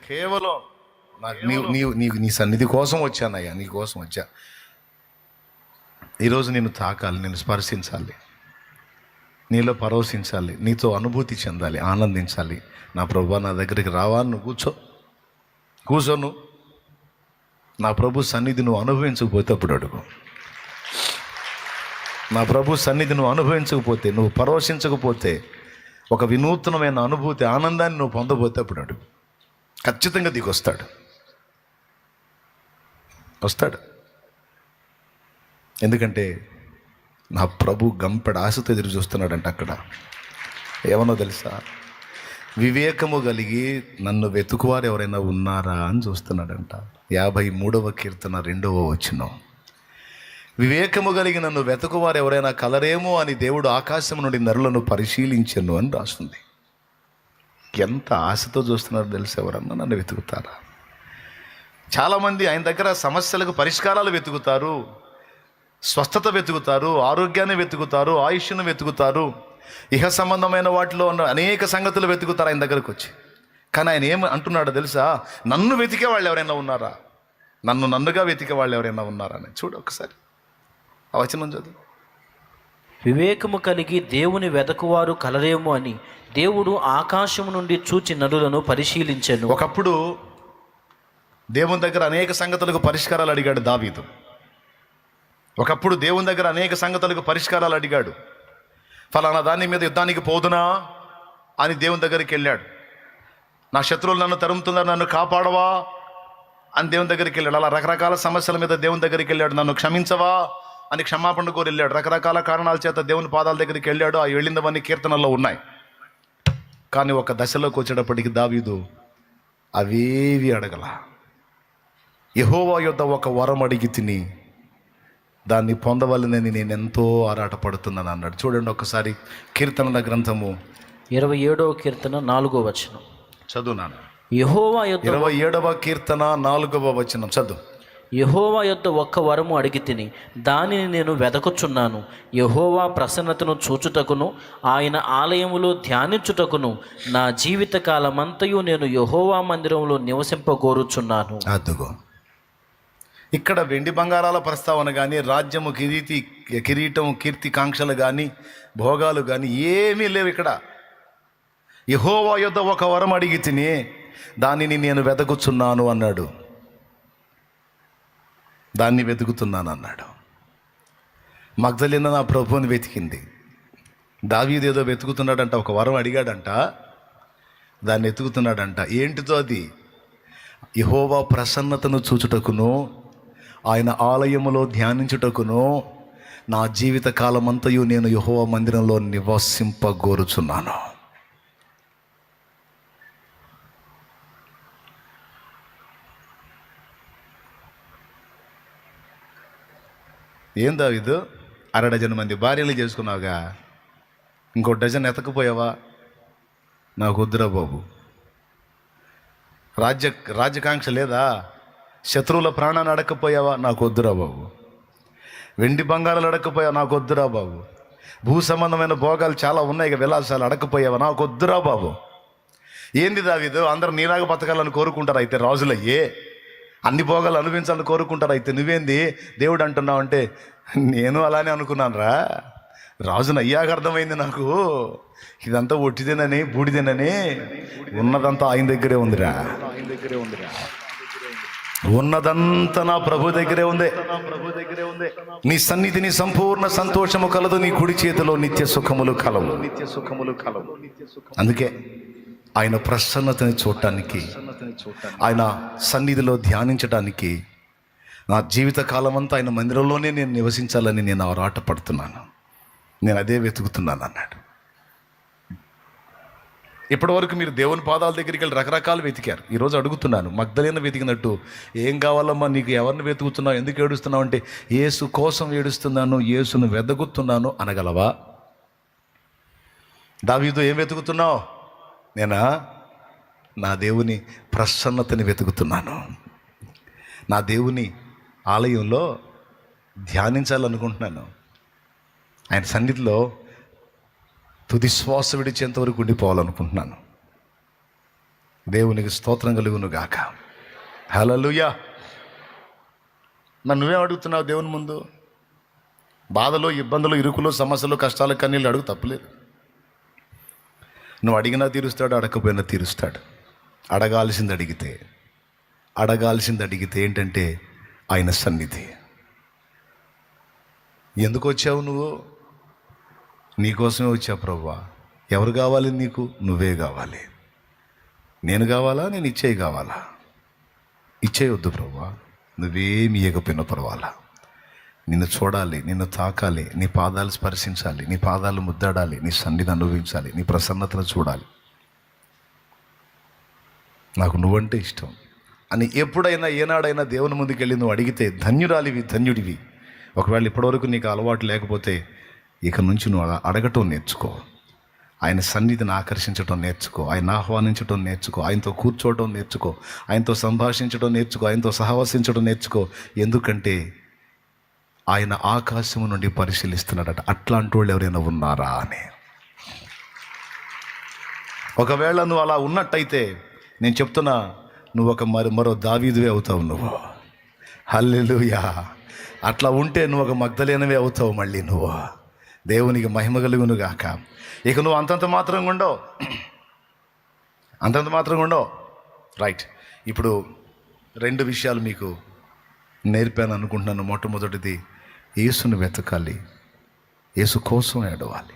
కేవలం నీ సన్నిధి కోసం వచ్చానయ్యా, నీ కోసం వచ్చా. ఈరోజు నేను తాకాలి, నేను స్పర్శించాలి, నీలో పరవశించాలి, నీతో అనుభూతి చెందాలి, ఆనందించాలి. నా ప్రభు నా దగ్గరికి రావా, నువ్వు కూర్చోను. నా ప్రభు సన్నిధి నువ్వు అనుభవించకపోతే అప్పుడు అడుగు. నా ప్రభు సన్నిధి నువ్వు అనుభవించకపోతే, నువ్వు పరవశించకపోతే, ఒక వినూత్నమైన అనుభూతి, ఆనందాన్ని నువ్వు పొందబోతే అప్పుడు అడుగు. ఖచ్చితంగా దిగొస్తాడు, వస్తాడు. ఎందుకంటే నా ప్రభు గంపెడ ఆశతో ఎదురు చూస్తున్నాడంట. అక్కడ ఏమన్నా తెలుసా, వివేకము కలిగి నన్ను వెతుకువారు ఎవరైనా ఉన్నారా అని చూస్తున్నాడంట. 53వ కీర్తన 2వ వచనం. వివేకము కలిగి నన్ను వెతుకువారు ఎవరైనా కలరేమో అని దేవుడు ఆకాశం నుండి నరులను పరిశీలించెను అని రాస్తుంది. ఎంత ఆశతో చూస్తున్నారు తెలుసు. ఎవరన్నా నన్ను వెతుకుతారా? చాలామంది ఆయన దగ్గర సమస్యలకు పరిష్కారాలు వెతుకుతారు, స్వస్థత వెతుకుతారు, ఆరోగ్యాన్ని వెతుకుతారు, ఆయుష్ను వెతుకుతారు, ఇహ సంబంధమైన వాటిలో ఉన్న అనేక సంగతులు వెతుకుతారు ఆయన దగ్గరకు వచ్చి. కానీ ఆయన ఏం అంటున్నాడో తెలుసా, నన్ను వెతికే వాళ్ళు ఎవరైనా ఉన్నారా, నన్నుగా వెతికే వాళ్ళు ఎవరైనా ఉన్నారా అని. చూడు ఒకసారి ఆ వచనం చదువు. వివేకము కలిగి దేవుని వెదకువారు కలరేమో అని దేవుడు ఆకాశం నుండి చూచి నరులను పరిశీలించెను. ఒకప్పుడు దేవుని దగ్గర అనేక సంగతులకు పరిష్కారాలు అడిగాడు దావీదు. ఒకప్పుడు దేవుని దగ్గర అనేక సంగతులకు పరిష్కారాలు అడిగాడు. ఫలానా దాని మీద యుద్ధానికి పోదునా అని దేవుని దగ్గరికి వెళ్ళాడు. నా శత్రువులు నన్ను తరుముతున్నారు, నన్ను కాపాడవా అని దేవుని దగ్గరికి వెళ్ళాడు. అలా రకరకాల సమస్యల మీద దేవుని దగ్గరికి వెళ్ళాడు. నన్ను క్షమించవా అని క్షమాపణ కోరి వెళ్ళాడు. రకరకాల కారణాల చేత దేవుని పాదాల దగ్గరికి వెళ్ళాడు. ఆ వెళ్ళినవన్నీ కీర్తనల్లో ఉన్నాయి. కానీ ఒక దశలోకి వచ్చేటప్పటికి దావీదు అవేవి అడగల. యెహోవా యొద్ద ఒక వరం అడిగి తిని దాన్ని పొందవలనని నేను ఎంతో ఆరాటపడుతున్నాను అన్నాడు. చూడండి ఒకసారి కీర్తనల గ్రంథము 27వ కీర్తన 4వ వచనం చదువునాను. యెహోవా యొద్ద 27వ కీర్తన 4వ వచనం చదువు. యెహోవా యొద్ద ఒక్క వరము అడిగి తిని దానిని నేను వెదకుచున్నాను. యెహోవా ప్రసన్నతను చూచుటకును ఆయన ఆలయములో ధ్యానించుటకును నా జీవిత కాలమంతయు నేను యెహోవా మందిరంలో నివసింపగోరుచున్నాను. అదుగో ఇక్కడ వెండి బంగారాల ప్రస్తావన కానీ, రాజ్యము, కిరీటం, కీర్తి కాంక్షలు కానీ, భోగాలు కానీ ఏమీ లేవు ఇక్కడ. యెహోవా యొద్ద ఒక వరం అడిగి తిని దానిని నేను వెతుకుచున్నాను అన్నాడు. దాన్ని వెతుకుతున్నాను అన్నాడు. మగ్దలేన నా ప్రభువుని వెతికింది. దావీదు ఏదో వెతుకుతున్నాడంట, ఒక వరం అడిగాడంట, దాన్ని వెతుకుతున్నాడంట. ఏంటితో అది? యెహోవా ప్రసన్నతను చూచుటకును ఆయన ఆలయములో ధ్యానించుటకును నా జీవిత కాలమంతయు నేను యెహోవా మందిరంలో నివసింపగోరుచున్నాను. ఏం దావీదు, 1/2 డజన్ మంది భార్యలు చేసుకున్నావుగా, ఇంకో డజన్ ఎతకపోయావా? నాకు వద్దురా బాబు. రాజ్యకాంక్ష లేదా? శత్రువుల ప్రాణాన్ని అడక్కపోయావా? నాకు వద్దురా బాబు. వెండి బంగారాలు అడక్కపోయావా? నాకు వద్దురా బాబు. భూ సంబంధమైన భోగాలు చాలా ఉన్నాయి, విలాసాలు అడక్కపోయావా? నాకు వద్దురా బాబు. ఏంది దావీదు, అందరూ నీలాగా బతకాలని కోరుకుంటారు, అయితే రాజులయ్యే అన్ని భోగాలు అనుభవించాలని కోరుకుంటారు, అయితే నువ్వేంది దేవుడు అంటున్నావు అంటే, నేను అలానే అనుకున్నాను రా, రాజును అయ్యాక అర్థమైంది నాకు ఇదంతా ఒట్టిదేనని, బూడిదేనని. ఉన్నదంతా ఆయన దగ్గరే ఉందిరా, ఉన్నదంతా నా ప్రభు దగ్గరే ఉంది. నీ సన్నిధి, నీ సంపూర్ణ సంతోషము కలదు, నీ కుడి చేతిలో నిత్య సుఖములు కలవు. అందుకే ఆయన ప్రసన్నతని చూడటానికి, ఆయన సన్నిధిలో ధ్యానించడానికి నా జీవిత కాలం అంతా ఆయన మందిరంలోనే నేను నివసించాలని నేను ఆరాటపడుతున్నాను, నేను అదే వెతుకుతున్నాను అన్నాడు. ఇప్పటి వరకు మీరు దేవుని పాదాల దగ్గరికి వెళ్ళి రకరకాలు వెతికారు. ఈరోజు అడుగుతున్నాను, మగ్దలేన వెతికినట్టు, ఏం కావాలమ్మా నీకు, ఎవరిని వెతుకుతున్నావు, ఎందుకు ఏడుస్తున్నావు అంటే, యేసు కోసం ఏడుస్తున్నాను, యేసును వెతుకుతున్నాను అనగలవా? దావీదు ఏం వెతుకుతున్నావు? నేనా నా దేవుని ప్రసన్నతని వెతుకుతున్నాను, నా దేవుని ఆలయంలో ధ్యానించాలనుకుంటున్నాను, ఆయన సన్నిధిలో తుది శ్వాస విడిచేంత వరకు ఉండిపోవాలనుకుంటున్నాను. దేవునికి స్తోత్రం కలుగును గాక. హల్లెలూయా. మరి నువ్వేం అడుగుతున్నావు దేవుని ముందు? బాధలు, ఇబ్బందులు, ఇరుకులు, సమస్యలు, కష్టాలు, కన్నీళ్ళు అడుగు, తప్పలేదు. నువ్వు అడిగినా తీరుస్తాడు, అడగకపోయినా తీరుస్తాడు. అడగాల్సింది అడిగితే ఏంటంటే ఆయన సన్నిధి. ఎందుకు వచ్చావు నువ్వు? నీకోసమే వచ్చావు ప్రభువా. ఎవరు కావాలి నీకు? నువ్వే కావాలి. నేను కావాలా? నేను ఇచ్చేయి కావాలా? ఇచ్చేయొద్దు ప్రభువా. నువ్వేమి ఇవ్వకపోయినా పర్వాలా. నిన్ను చూడాలి, నిన్ను తాకాలి, నీ పాదాలు స్పర్శించాలి, నీ పాదాలు ముద్దాడాలి, నీ సన్నిధి అనుభవించాలి, నీ ప్రసన్నతను చూడాలి. నాకు నువ్వంటే ఇష్టం అని ఎప్పుడైనా ఏనాడైనా దేవుని ముందుకు వెళ్ళి నువ్వు అడిగితే ధన్యురాలివి, ధన్యుడివి. ఒకవేళ ఇప్పటివరకు నీకు అలవాటు లేకపోతే ఇక నుంచి నువ్వు అడగటం నేర్చుకో. ఆయన సన్నిధిని ఆకర్షించడం నేర్చుకో. ఆయన ఆహ్వానించడం నేర్చుకో. ఆయనతో కూర్చోవడం నేర్చుకో. ఆయనతో సంభాషించడం నేర్చుకో. ఆయనతో సహవసించడం నేర్చుకో. ఎందుకంటే ఆయన ఆకాశము నుండి పరిశీలిస్తున్నాడట. అట్లాంటి వాళ్ళు ఎవరైనా ఉన్నారా అని. ఒకవేళ నువ్వు అలా ఉన్నట్టయితే నేను చెప్తున్నా, నువ్వు ఒక మరో దావీదువే అవుతావు నువ్వు. హల్లెలూయా. అట్లా ఉంటే నువ్వు ఒక మగ్దలేనవే అవుతావు. మళ్ళీ నువ్వు దేవునికి మహిమ కలుగును గాక. ఇక నువ్వు అంతంత మాత్రంగా ఉండవు. రైట్. ఇప్పుడు 2 విషయాలు మీకు నేర్పాను అనుకుంటున్నాను. మొట్టమొదటిది, యేసును వెతకాలి, యేసు కోసం ఏడవాలి.